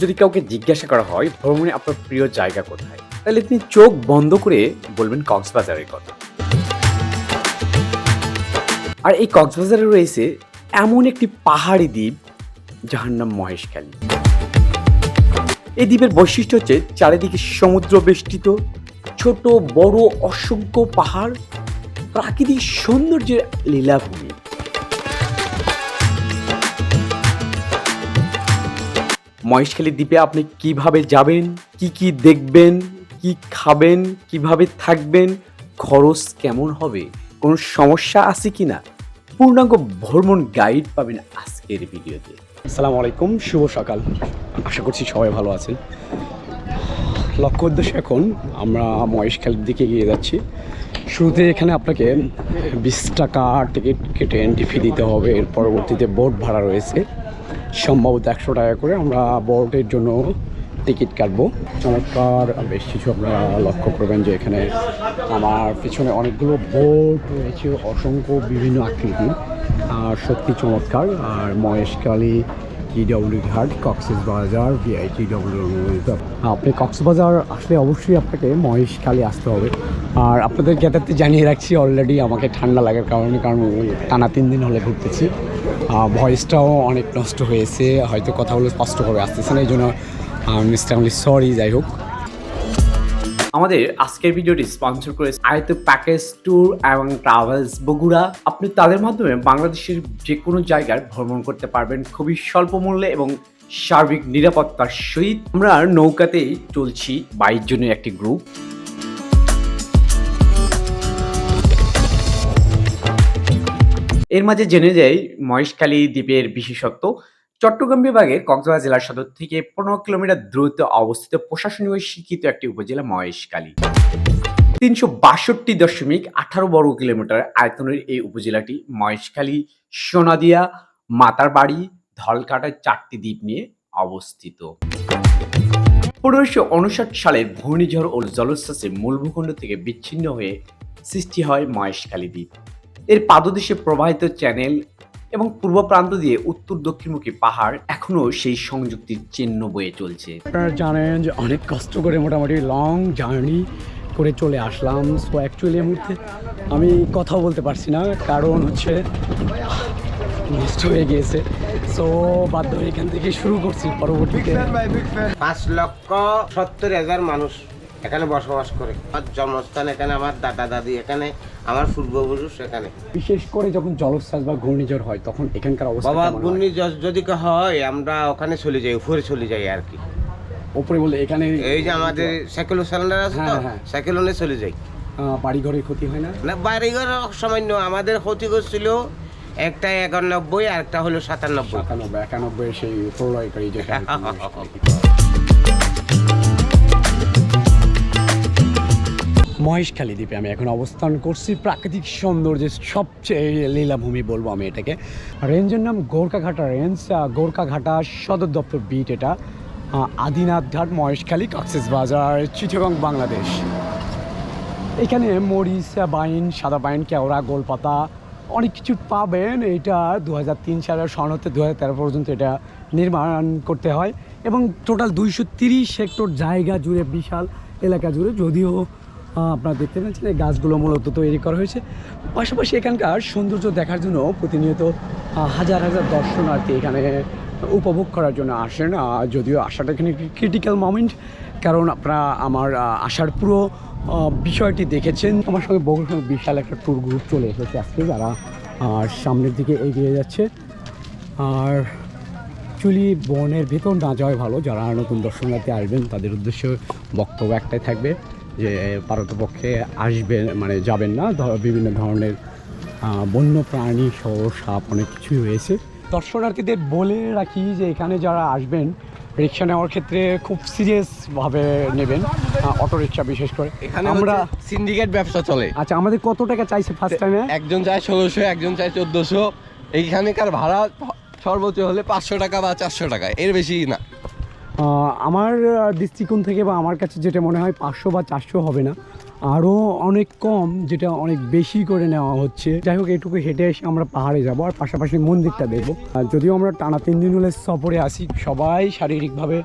যদি কাউকে জিজ্ঞাসা করা হয় ভ্রমণে আপনার প্রিয় জায়গা কোথায়, তাহলে তিনি চোখ বন্ধ করে বলবেন কক্সবাজারের কথা। আর এই কক্সবাজারে রয়েছে এমন একটি পাহাড়ি দ্বীপ যার নাম মহেশখালী। এই দ্বীপের বৈশিষ্ট্য হচ্ছে চারিদিকে সমুদ্র বেষ্টিত, ছোট বড় অসংখ্য পাহাড়, প্রাকৃতিক সৌন্দর্যের লীলাভূমি। মহেশখালী দ্বীপে আপনি কিভাবে যাবেন, কি দেখবেন, কি খাবেন, কিভাবে থাকবেন, খরচ কেমন হবে, কোনো সমস্যা আছে কিনা, পূর্ণাঙ্গ ভ্রমণ গাইড পাবেন আজকের ভিডিওতে। আসসালামু আলাইকুম, শুভ সকাল। আশা করছি সবাই ভালো আছেন। লক্ষ্য উদ্দেশ্য এখন আমরা মহেশখালীর দিকে এগিয়ে যাচ্ছি। শুরুতে এখানে আপনাকে 20 টাকা টিকিট কেটে এন্ট্রি ফি দিতে হবে। এর পরবর্তীতে বোট ভাড়া রয়েছে, সম্ভবত 100 টাকা করে। আমরা বোটের জন্য টিকিট কাটবো। চমৎকার বেশ কিছু আপনারা লক্ষ্য করবেন যে এখানে আমার পিছনে অনেকগুলো বোট রয়েছে, অসংখ্য বিভিন্ন আকৃতির, আর সত্যি চমৎকার। আর মহেশখালী, টিডব্লিউ ঘাট, কক্সবাজার, ভিআইটিডব্লিউ। আপনি কক্সবাজার আসলে অবশ্যই আপনাকে মহেশখালী আসতে হবে। আর আপনাদের জ্ঞাতার্থে জানিয়ে রাখছি, অলরেডি আমাকে ঠান্ডা লাগার কারণে, কারণ টানা 3 দিন হলে ঘুরতেছি, ভয়েসটাও অনেক নষ্ট হয়েছে, হয়তো কথাগুলো স্পষ্টভাবে আসতেছে না, এই জন্য মিস্টারলি সরি। যাই হোক, আমাদের আজকের ভিডিওটি স্পন্সর করেছে আয়ত প্যাকেজ ট্যুর এবং ট্রাভেলস বগুড়া। আপনি তাদের মাধ্যমে বাংলাদেশের যে কোনো জায়গায় ভ্রমণ করতে পারবেন খুবই স্বল্প মূল্যে এবং সার্বিক নিরাপত্তার সহিত। আমরা নৌকাতেই চলছি 22 জনের একটি গ্রুপ। এর মাঝে জেনে যাই মহেশখালী দ্বীপের বিশেষত্ব। চট্টগ্রাম বিভাগের কক্সবাজার জেলার সদর থেকে 15 কিলোমিটার দূরত্বে অবস্থিত প্রশাসনিকভাবে স্বীকৃত একটি উপজেলা মহেশখালী। 362.18 বর্গ কিলোমিটার আয়তনের এই উপজেলাটি মহেশখালী, সোনাদিয়া, মাতারবাড়ি, ধলকাটার 4টি দ্বীপ নিয়ে অবস্থিত। 1559 সালের ঘূর্ণিঝড় ও জলোচ্ছ্বাসে মূল ভূখণ্ড থেকে বিচ্ছিন্ন হয়ে সৃষ্টি হয় মহেশখালী দ্বীপ। এর পাদদেশে প্রবাহিত চ্যানেল এবং পূর্ব প্রান্ত দিয়ে উত্তর দক্ষিণমুখী পাহাড় এখনো সেই সংযুক্তির চিহ্ন বয়ে চলছে। আপনারা জানেন যে অনেক কষ্ট করে মোটামুটি লং জার্নি করে চলে আসলাম। সো অ্যাকচুয়ালি এই মুহূর্তে আমি কথা বলতে পারছি না, কারণ হচ্ছে নষ্ট হয়ে গিয়েছে। সো বাধ্য হয়ে এখান থেকে শুরু করছি। পরবর্তীতে 5,70,000 মানুষ এখানে বসবাস করে। আমার জন্মস্থান এখানে, আমার দাদা দাদি এখানে, আমার পূর্বপুরুষ এখানে। বিশেষ করে যখন জলোচ্ছ্বাস বা ঘূর্ণিঝড় হয় তখন এখানকার অবস্থা বাবা, কেমন হয়? ঘূর্ণিঝড় যদি হয় আমরা ওখানে চলে যাই, উপরে চলে যাই আর কি। উপরে বলে এখানে এই যে আমাদের সাইকেল সিলিন্ডার আছে তো, হ্যাঁ। সাইকেলে চলে যাই। বাড়ি ঘরের ক্ষতি হয় না? না, বাড়িঘর সামান্য। আমাদের ক্ষতি করছিল একটা 91 আর একটা হলো 97। 91 সেই প্রলয়কারী যে মহেশখালী দ্বীপে আমি এখন অবস্থান করছি। প্রাকৃতিক সৌন্দর্যের সবচেয়ে লীলাভূমি বলবো আমি এটাকে। রেঞ্জের নাম গোরকাঘাটা রেঞ্জ। গোরকাঘাটা সদর দপ্তর বিট এটা। আদিনাথ ঘাট, মহেশখালী, কক্সবাজার, চিটাগং, বাংলাদেশ। এখানে মরিচ, বাইন, সাদা বাইন, কেওড়া, গোলপাতা অনেক কিছু পাবেন। এটা 2003 সালের সন হতে 2013 পর্যন্ত এটা নির্মাণ করতে হয় এবং টোটাল 230 হেক্টর জায়গা জুড়ে, বিশাল এলাকা জুড়ে। যদিও আপনারা দেখতে পাচ্ছেন এই গাছগুলো মূলত তৈরি করা হয়েছে। পাশাপাশি এখানকার সৌন্দর্য দেখার জন্য প্রতিনিয়ত হাজার হাজার দর্শনার্থী এখানে উপভোগ করার জন্য আসেন। যদিও আসাটা এখানে ক্রিটিক্যাল মোমেন্ট, কারণ আপনারা আমার আসার পুরো বিষয়টি দেখেছেন। আমার সঙ্গে বহু বিশাল একটা ট্যুর গ্রুপ চলে এসেছে আজকে, যারা সামনের দিকে এগিয়ে যাচ্ছে। আর অ্যাকচুয়ালি বনের ভেতর না যাওয়াই ভালো। যারা নতুন দর্শনার্থী আসবেন তাদের উদ্দেশ্যে বক্তব্য একটাই থাকবে যে পারতপক্ষে আসবেন, মানে যাবেন না। বিভিন্ন ধরনের বন্য প্রাণী সহ সাপ অনেক কিছুই রয়েছে। দর্শনার্থীদের বলে রাখি যে এখানে যারা আসবেন রিক্সা নেওয়ার ক্ষেত্রে খুব সিরিয়াসভাবে নেবেন, অটো রিক্সা বিশেষ করে। এখানে আমরা সিন্ডিকেট ব্যবসা চলে। আচ্ছা, আমাদের কত টাকা চাইছে ফার্স্ট টাইমে? একজন চায় 1600, একজন চায় 1400। এইখানেকার ভাড়া সর্বোচ্চ হলে 500 টাকা বা 400 টাকা, এর বেশি না। আমার দৃষ্টিকোণ থেকে বা আমার কাছে যেটা মনে হয় 500 বা 400 হবে না, আরও অনেক কম, যেটা অনেক বেশি করে নেওয়া হচ্ছে। যাই হোক, এইটুকু হেঁটে এসে আমরা পাহাড়ে যাব আর পাশাপাশি মন্দিরটা দেখবো। যদিও আমরা টানা 3 দিন হলে সফরে আসি, সবাই শারীরিকভাবে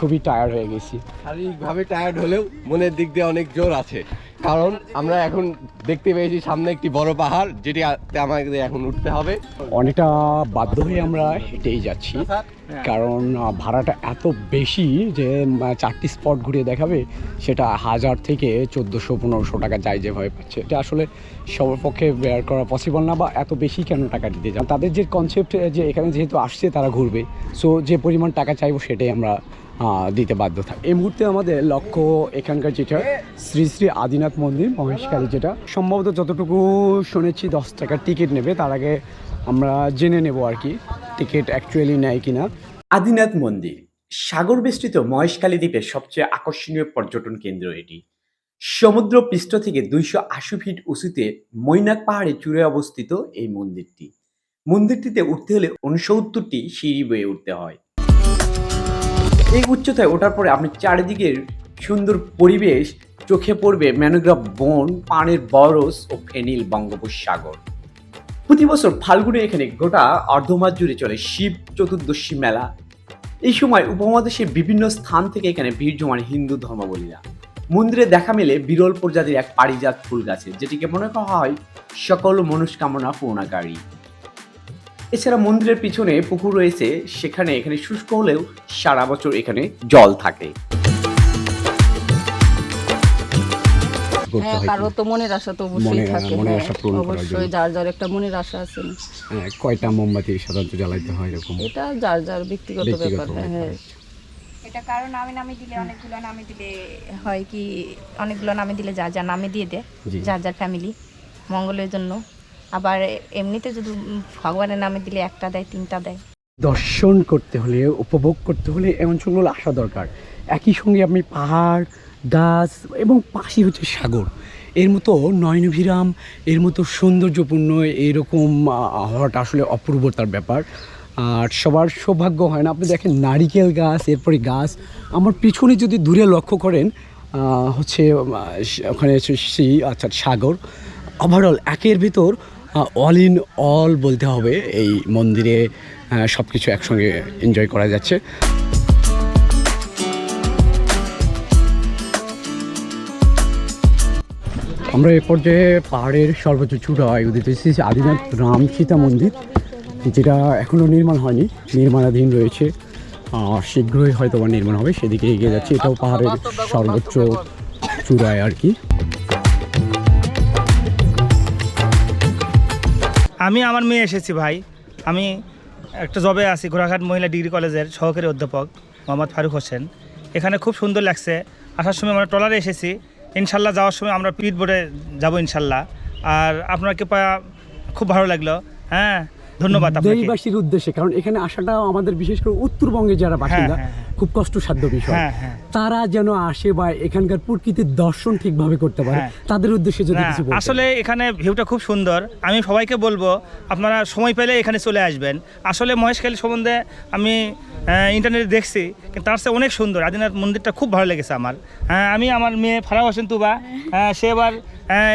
খুবই টায়ার্ড হয়ে গেছি। শারীরিকভাবে টায়ার্ড হলেও মনের দিক দিয়ে অনেক জোর আছে, কারণ আমরা এখন দেখতে পেয়েছি সামনে একটি বড় পাহাড়, যেটিতে আমাদের এখন উঠতে হবে। অনেকটা বাধ্য হয়ে আমরা হেঁটেই যাচ্ছি, কারণ ভাড়াটা এত বেশি যে 4টি স্পট ঘুরিয়ে দেখাবে সেটা 1000 থেকে 1400-1500 টাকা যায় যেভাবে পাচ্ছে। এটা আসলে সবার পক্ষে বেয়ার করা পসিবল না, বা এত বেশি কেন টাকা দিতে যান। তাদের যে কনসেপ্ট যে এখানে যেহেতু আসছে তারা ঘুরবে, সো যে পরিমাণ টাকা চাইবো সেটাই আমরা দিতে বাধ্য থাকি। এই মুহূর্তে আমাদের লক্ষ্য এখানকার যেটা শ্রী শ্রী আদিনাথ মন্দির মহেশখালী, যেটা সম্ভবত যতটুকু শুনেছি 10 টাকার টিকিট নেবে। তার আগে আমরা জেনে নেব আর কি টিকিট অ্যাকচুয়ালি নেয় কিনা। আদিনাথ মন্দির সাগর বেষ্টিত মহেশখালী দ্বীপের সবচেয়ে আকর্ষণীয় পর্যটন কেন্দ্র এটি। সমুদ্র পৃষ্ঠ থেকে 280 ফিট উঁচুতে মৈনাক পাহাড়ের চূড়ায় অবস্থিত এই মন্দিরটি। মন্দিরটিতে উঠতে হলে 69টি সিঁড়ি বেয়ে উঠতে হয়। এই উচ্চতায় ওঠার পরে আপনি চারিদিকের সুন্দর পরিবেশ চোখে পড়বে, ম্যানোগ্রাফ বন, পানের বরস ও ফেনীল বঙ্গোপসাগর। প্রতি বছর ফাল্গুনে এখানে গোটা অর্ধমাস জুড়ে চলে শিব চতুর্দশী মেলা। এই সময় উপমহাদেশের বিভিন্ন স্থান থেকে এখানে ভিড় জমান হিন্দু ধর্মাবলীরা। মন্দিরে দেখা মেলে বিরল প্রজাতির এক পারিজাত ফুল গাছে, যেটিকে মনে করা হয় সকল মনস্কামনা পূর্ণকারী। এছাড়া মন্দিরের পিছনে পুকুর রয়েছে, এখানে শুষ্ক হলেও সারা বছর এখানে জল থাকে। কারো তো মনের আশা তো অবশ্যই থাকে, অবশ্যই যার যার একটা মনের আশা আছে। কয়টা মোমবাতি সাধারণত জ্বালাইতে হয় এরকম? এটা যার যার ব্যক্তিগত ব্যাপার। হ্যাঁ, এটা কারো নামে দিলে অনেকগুলো নামে দিলে হয় কি, অনেকগুলো নামে দিলে যার যার নামে দিয়ে দেয়, যার যার ফ্যামিলি মঙ্গলের জন্য। আবার এমনিতে যদি ভগবানের নামে দিলে একটা দেয়, 3টা দেয়। দর্শন করতে হলে, উপভোগ করতে হলে এমন অঞ্চলগুলো আসা দরকার। একই সঙ্গে আপনি পাহাড়, গাছ এবং পাশে হচ্ছে সাগর, এর মতো নয়নভিরাম, এর মতো সৌন্দর্যপূর্ণ এরকম হওয়াটা আসলে অপূর্বতার ব্যাপার। আর সবার সৌভাগ্য হয় না। আপনি দেখেন নারিকেল গাছ, এরপরে গাছ। আমার পিছনে যদি দূরে লক্ষ্য করেন হচ্ছে ওখানে হচ্ছে সাগর। ওভারঅল একের ভিতর অল ইন অল বলতে হবে, এই মন্দিরে সব কিছু একসঙ্গে এনজয় করা যাচ্ছে। আমরা এ পর্যায়ে পাহাড়ের সর্বোচ্চ চূড়ায় উদিত হয়েছি আদিনাথ রাম সীতা মন্দির, যেটা এখনও নির্মাণ হয়নি, নির্মাণাধীন রয়েছে। শীঘ্রই হয়তো বা নির্মাণ হবে, সেদিকে এগিয়ে যাচ্ছে। এটাও পাহাড়ের সর্বোচ্চ চূড়ায় আর কি। আমি আমার মেয়ে এসেছি ভাই। আমি একটা জবে আছি, ঘোড়াঘাট মহিলা ডিগ্রি কলেজের সহকারী অধ্যাপক মোহাম্মদ ফারুক হোসেন। এখানে খুব সুন্দর লাগছে। আসার সময় আমরা ট্রলারে এসেছি, ইনশাল্লাহ যাওয়ার সময় আমরা স্পিড বোটে যাবো ইনশাল্লাহ। আর আপনাকে খুব ভালো লাগলো। হ্যাঁ, ধন্যবাদ দেশবাসীর উদ্দেশ্যে, কারণ এখানে আসাটা আমাদের বিশেষ করে উত্তরবঙ্গে যারা বাসিন্দা খুব কষ্টসাধ্য বিষয়। তারা যেন আসে বা এখানকার প্রকৃতির দর্শন ঠিকভাবে করতে পারে, তাদের উদ্দেশ্যে যদি কিছু বলতেন। আসলে এখানে ভিউটা খুব সুন্দর। আমি সবাইকে বলবো আপনারা সময় পেলে এখানে চলে আসবেন। আসলে মহেশখালী সম্বন্ধে আমি ইন্টারনেটে দেখছি, কিন্তু তার চেয়ে অনেক সুন্দর। আদিনাথ মন্দিরটা খুব ভালো লেগেছে আমার। আমি আমার মেয়ে ফারাহ হোসেন তুবা, সে এবার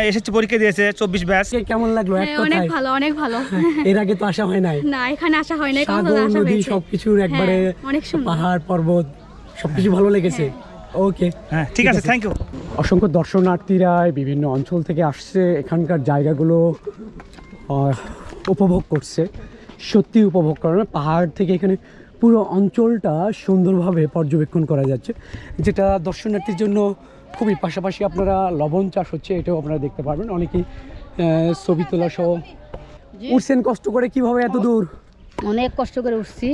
এসেছে, পরীক্ষা দিয়েছে 24 ব্যাচ। কেমন লাগলো? অনেক ভালো, অনেক ভালো। এর আগে তো আসা হয় নাই? না, এখানে আসা হয় নাই। সাগর, নদী সবকিছুর একবারে, পাহাড় পর্বত সবকিছু ভালো লেগেছে। ওকে, হ্যাঁ, ঠিক আছে, থ্যাংক ইউ। অসংখ্য দর্শনার্থীরা বিভিন্ন অঞ্চল থেকে আসছে, এখানকার জায়গাগুলো উপভোগ করছে। সত্যি উপভোগ করা, পাহাড় থেকে এখানে পুরো অঞ্চলটা সুন্দরভাবে পর্যবেক্ষণ করা যাচ্ছে, যেটা দর্শনার্থীর জন্য খুবই। পাশাপাশি আপনারা লবণ চাষ হচ্ছে, এটাও আপনারা দেখতে পারবেন। অনেকেই ছবি তোলা সহ উঠছেন কষ্ট করে। কিভাবে এত দূর? অনেক কষ্ট করে উঠছি,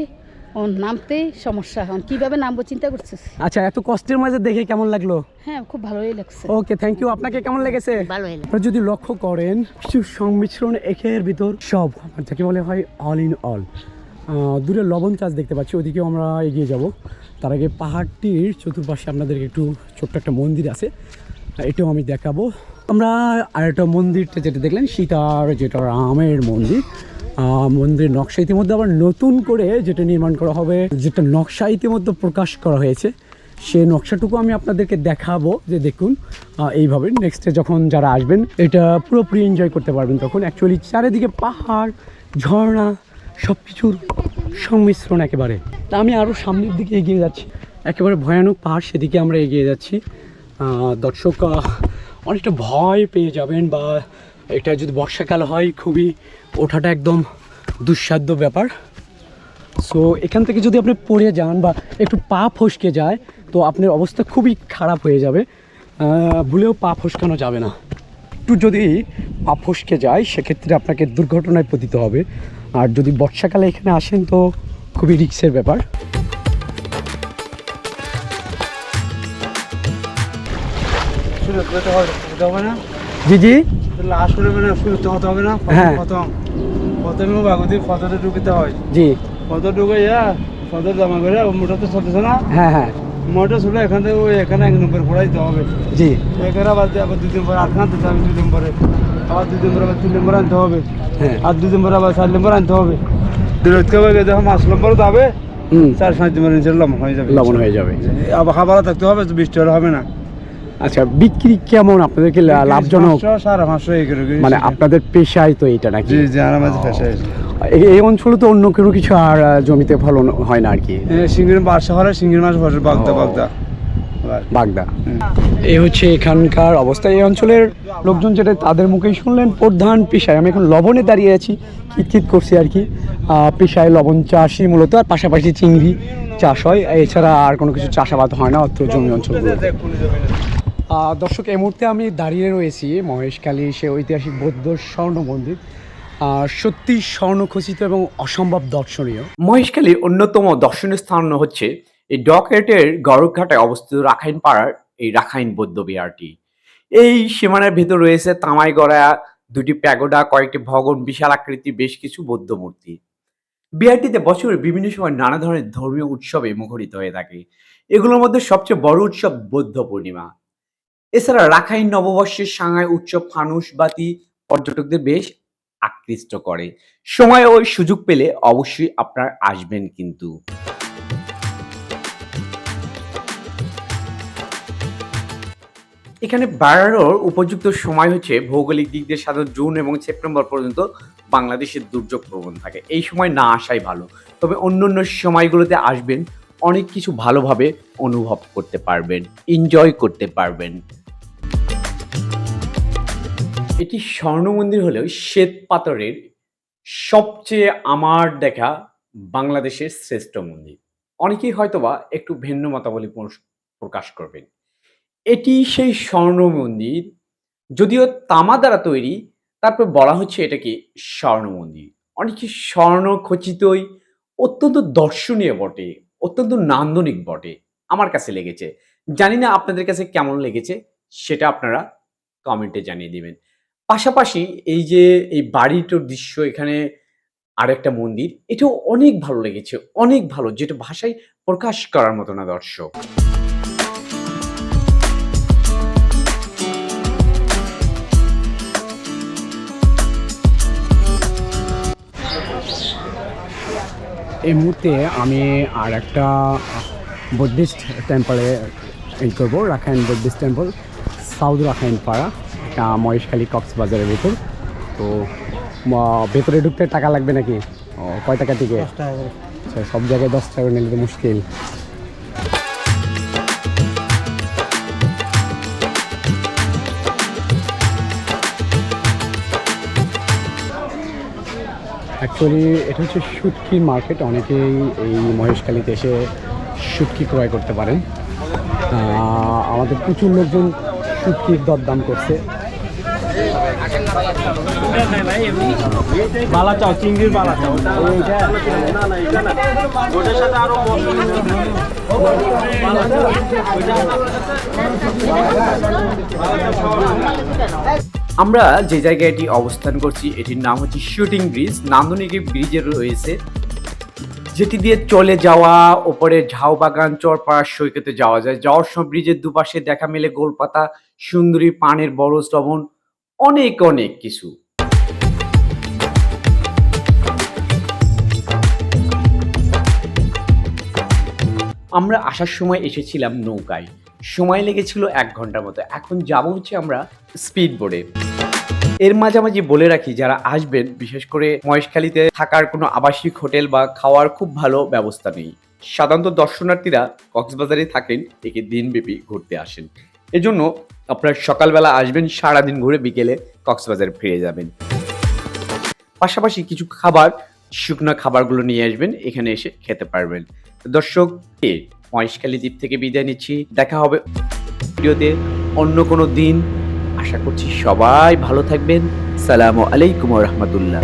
নামতেই সমস্যা। এখন কিভাবে নামবো চিন্তা করতেছি। আচ্ছা, এত কষ্টের মাঝে দেখে কেমন লাগলো? হ্যাঁ, খুব ভালোই লাগছে। ওকে, থ্যাংক ইউ। আপনাকে কেমন লেগেছে? ভালোই লাগছে। আপনারা যদি লক্ষ্য করেন, কিছু সংমিশ্রণ একের ভিতর সব, যাকে বলে হয় অল ইন অল। দূরে লবণ চাষ দেখতে পাচ্ছি, ওদিকেও আমরা এগিয়ে যাব। তার আগে পাহাড়টির চতুর্পাশে আপনাদেরকে একটু ছোট্ট একটা মন্দির আছে, এটাও আমি দেখাবো। আমরা আরেকটা মন্দিরটা যেটা দেখলেন সীতার, যেটা রামের মন্দির। মন্দিরের নকশা ইতিমধ্যে আবার নতুন করে যেটা নির্মাণ করা হবে, যেটা নকশা ইতিমধ্যে প্রকাশ করা হয়েছে, সেই নকশাটুকু আমি আপনাদেরকে দেখাবো। যে দেখুন, এইভাবে নেক্সটে যখন যারা আসবেন এটা পুরোপুরি এনজয় করতে পারবেন। তখন অ্যাকচুয়ালি চারিদিকে পাহাড়, ঝর্ণা, সব কিছুর সংমিশ্রণ একেবারে। তা আমি আরও সামনের দিকে এগিয়ে যাচ্ছি। একেবারে ভয়ানক পাহাড়, সেদিকে আমরা এগিয়ে যাচ্ছি। দর্শক অনেকটা ভয় পেয়ে যাবেন, বা এটা যদি বর্ষাকাল হয় খুবই ওঠাটা একদম দুঃসাধ্য ব্যাপার। সো এখান থেকে যদি আপনি পড়ে যান বা একটু পা ফসকে যায় তো আপনার অবস্থা খুবই খারাপ হয়ে যাবে। ভুলেও পা ফসকানো যাবে না। একটু যদি পা ফসকে যায় সেক্ষেত্রে আপনাকে দুর্ঘটনায় পতিত হবে। আর যদি বর্ষাকালে এখানে আসেন তো খুবই রিস্কের ব্যাপার। জি জি, লাস্ট করে মানে শুরু হতে হবে না, হ্যাঁ। প্রথমে বাগুদি ফটোতে ঢুকতে হয়, জি, ফটো ঢুকে ফটো জমা করে মোটর তো চলতেছে না, হ্যাঁ হ্যাঁ, মোটর শুনে এখান থেকে ওই এখানে 1 নম্বর পড়াই দিতে হবে। জি, এখানে আবার 2 দিন পরে আটখান দিতে হবে, 2 দিন পরে আবার 2 দিন পরে আবার 3 নম্বর আনতে হবে, হ্যাঁ, আর 2 দিন পরে আবার 4 নম্বর আনতে হবে। দূরত্ব হবে যখন 5 নম্বর যাবে 4-5 দিন লবণ হয়ে যাবে, লবণ হয়ে যাবে। আবার খাবার থাকতে হবে, বৃষ্টি হলে হবে না। আচ্ছা, বিক্রি কেমন আপনাদেরকে লাভজনক? 500-550 এই করে মানে আপনাদের পেশায় তো এটা নাকি? জি জি, আমাদের পেশায় এই অঞ্চলে তো অন্য কোনো কিছু আর জমিতে ফলন হয় না আর কি? শিঙ্গির বার্ষা হলে শিঙ্গির মাছ ফসল বাগদা। এই হচ্ছে এখানকার অবস্থা। এই অঞ্চলের লোকজন যেটা তাদের মুখেই শুনলেন, প্রধান পেশায়, আমি এখন লবণে দাঁড়িয়ে আছি, খিটখিট করছি আর কি, পেশায় লবণ চাষই মূলত, আর পাশাপাশি চিংড়ি চাষ হয়, এছাড়া আর কোনো কিছু চাষাবাদ হয় না অত্র জমি অঞ্চলগুলো। দর্শক, এই মুহূর্তে আমি দাঁড়িয়ে রয়েছি মহেশখালী সে ঐতিহাসিক বৌদ্ধ স্বর্ণ মন্দির। সত্যি স্বর্ণখচিত এবং অসম্ভব দর্শনীয়। মহেশখালীর অন্যতম দর্শনীয় স্থান হচ্ছে এই ডকহেটের গড়কঘাটায় অবস্থিত রাখাইন পাড়ার এই রাখাইন বৌদ্ধ বিহারটি। এই সীমানার ভেতর রয়েছে তামাই গড়া 2টি প্যাগোডা, কয়েকটি ভবন, বিশাল আকৃতির বেশ কিছু বৌদ্ধ মূর্তি। বিহারটিতে বছরের বিভিন্ন সময় নানা ধরনের ধর্মীয় উৎসবে মুখরিত হয়ে থাকে। এগুলোর মধ্যে সবচেয়ে বড় উৎসব বৌদ্ধ পূর্ণিমা। এছাড়া রাখাইন নববর্ষের সাংহাই উৎসব ফানুস বাতি পর্যটকদের বেশ আকৃষ্ট করে। সময় ও সুযোগ পেলে অবশ্যই আপনারা আসবেন কিন্তু। এখানে বেড়ানোর উপযুক্ত সময় হচ্ছে ভৌগোলিক দিক দিয়ে সাধারণত জুন এবং সেপ্টেম্বর পর্যন্ত বাংলাদেশের দুর্যোগ প্রবণ থাকে। এই সময় না আসাই ভালো, তবে অন্য অন্য সময়গুলোতে আসবেন, অনেক কিছু ভালোভাবে অনুভব করতে পারবেন, এনজয় করতে পারবেন। এটি স্বর্ণ মন্দির হলেও শ্বেত পাথরের সবচেয়ে আমার দেখা বাংলাদেশের শ্রেষ্ঠ মন্দির। অনেকেই হয়তোবা একটু ভিন্ন মতাবলী প্রকাশ করবেন। এটি সেই স্বর্ণ মন্দির, যদিও তামা দ্বারা তৈরি, তারপর বলা হচ্ছে এটাকে স্বর্ণ মন্দির। অনেকে স্বর্ণ খচিতই, অত্যন্ত দর্শনীয় বটে, অত্যন্ত নান্দনিক বটে, আমার কাছে লেগেছে। জানি না আপনাদের কাছে কেমন লেগেছে, সেটা আপনারা কমেন্টে জানিয়ে দিবেন। পাশাপাশি এই যে এই বাড়িটার দৃশ্য, এখানে আরেকটা মন্দির, এটাও অনেক ভালো লেগেছে, অনেক ভালো, যেটা ভাষায় প্রকাশ করার মতো না দর্শক। এই মুহূর্তে আমি আর একটা বুদ্ধিস্ট টেম্পলে এই করবো, Rakhine Buddhist temple, south Rakhine পাড়া, মহেশখালী কক্সবাজারের ভেতর। তো ভেতরে ঢুকতে টাকা লাগবে নাকি? কয় টাকা টিকিট? 10 টাকা। আচ্ছা, সব জায়গায় 10 টাকা নিলে তো মুশকিল। অ্যাকচুয়ালি এটা হচ্ছে শুটকির মার্কেট। অনেকেই এই মহেশখালীতে এসে শুটকি ক্রয় করতে পারেন। আমাদের প্রচুর লোকজন শুটকির দরদাম করছে। বালা চাও, চিংড়ির বালা চাও। আমরা যে জায়গাটি অবস্থান করছি এটির নাম হচ্ছে শুটিং ব্রিজ। নান্দনিক ব্রিজে রয়েছে, যেটি দিয়ে চলে যাওয়া ওপরে ঝাউবাগান চরপাড়া সৈকতে যাওয়া যায়। যাওয়ার সময় ব্রিজের দুপাশে দেখা মেলে গোলপাতা, সুন্দরী, পানের বড় শ্রবণ, অনেক অনেক কিছু। আমরা আসার সময় এসেছিলাম নৌকায়, সময় লেগেছিল 1 ঘন্টার মতো। এখন যাবো হচ্ছে আমরা স্পিড বোটে। এর মাঝামাঝি বলে রাখি, যারা আসবেন বিশেষ করে মহেশখালীতে থাকার কোনো আবাসিক হোটেল বা খাওয়ার খুব ভালো ব্যবস্থা নেই। সাধারণত দর্শনার্থীরা কক্সবাজারে থাকেন থেকে দিনব্যাপী ঘুরতে আসেন। এজন্য আপনারা সকালবেলা আসবেন, সারাদিন ঘুরে বিকেলে কক্সবাজার ফিরে যাবেন। পাশাপাশি কিছু খাবার, শুকনো খাবারগুলো নিয়ে আসবেন, এখানে এসে খেতে পারবেন। দর্শক, মহেশখালী দ্বীপ থেকে বিদায় নিচ্ছি। দেখা হবে ভিডিওতে অন্য কোনো দিন। আশা করছি সবাই ভালো থাকবেন। সালামু আলাইকুম ওয়া রাহমাতুল্লাহ।